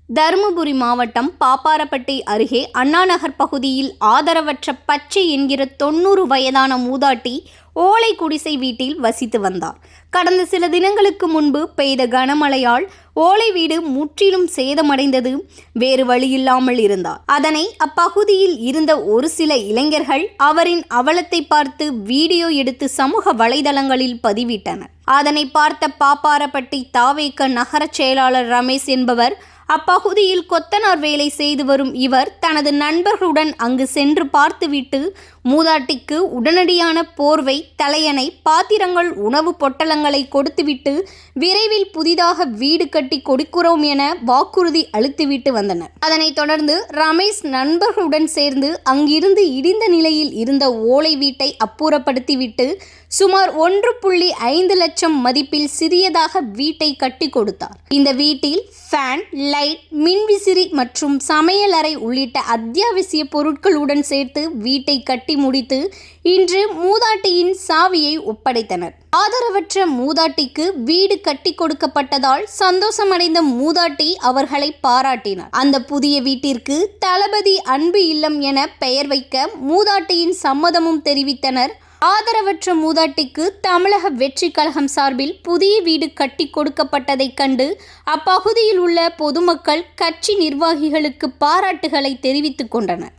தருமபுரி மாவட்டம் பாப்பாரப்பட்டி அருகே அண்ணாநகர் பகுதியில் ஆதரவற்ற பச்சை என்கிற 90 வயதான மூதாட்டி ஓலை குடிசை வீட்டில் வசித்து வந்தார். கடந்த சில தினங்களுக்கு முன்பு பெய்த கனமழையால் ஓலை வீடு முற்றிலும் சேதமடைந்தது. வேறு வழியில்லாமல் இருந்தார். அதனை அப்பகுதியில் இருந்த ஒரு சில இளைஞர்கள் அவரின் அவலத்தை பார்த்து வீடியோ எடுத்து சமூக வலைதளங்களில் பதிவிட்டனர். அதனை பார்த்த பாப்பாரப்பட்டி தாவேக நகர செயலாளர் ரமேஷ் என்பவர் அப்பகுதியில் கொத்தனார் வேலை செய்து வரும் இவர் தனது நண்பர்களுடன் அங்கு சென்று பார்த்துவிட்டு மூதாட்டிக்கு உடனடியான போர்வை, தலையணை, பாத்திரங்கள், உணவு பொட்டலங்களை கொடுத்துவிட்டு விரைவில் புதிதாக வீடு கட்டி கொடுக்கிறோம் என வாக்குறுதி அளித்துவிட்டு வந்தனர். அதனைத் தொடர்ந்து ரமேஷ் நண்பர்களுடன் சேர்ந்து அங்கிருந்து இடிந்த நிலையில் இருந்த ஓலை வீட்டை அப்புறப்படுத்திவிட்டு சுமார் 1.5 லட்சம் மதிப்பில் சிறியதாக வீட்டை கட்டி கொடுத்தார். இந்த வீட்டில் ஃபேன், லைட், மின்விசிறி மற்றும் சமையலறை உள்ளிட்ட அத்தியாவசிய பொருட்களுடன் சேர்த்து வீட்டை கட்டி முடித்து இன்று மூதாட்டியின் சாவியை ஒப்படைத்தனர். ஆதரவற்ற மூதாட்டிக்கு வீடு கட்டி கொடுக்கப்பட்டதால் சந்தோஷமடைந்த மூதாட்டி அவர்களை பாராட்டினார். அந்த புதிய வீட்டிற்கு தளபதி அன்பு இல்லம் என பெயர் வைக்க மூதாட்டியின் சம்மதமும் தெரிவித்தனர். ஆதரவற்ற மூதாட்டிக்கு தமிழக வெற்றி கழகம் சார்பில் புதிய வீடு கட்டி கொடுக்கப்பட்டதைக் கண்டு அப்பகுதியில் உள்ள பொதுமக்கள் கட்சி நிர்வாகிகளுக்கு பாராட்டுகளை தெரிவித்துக் கொண்டனர்.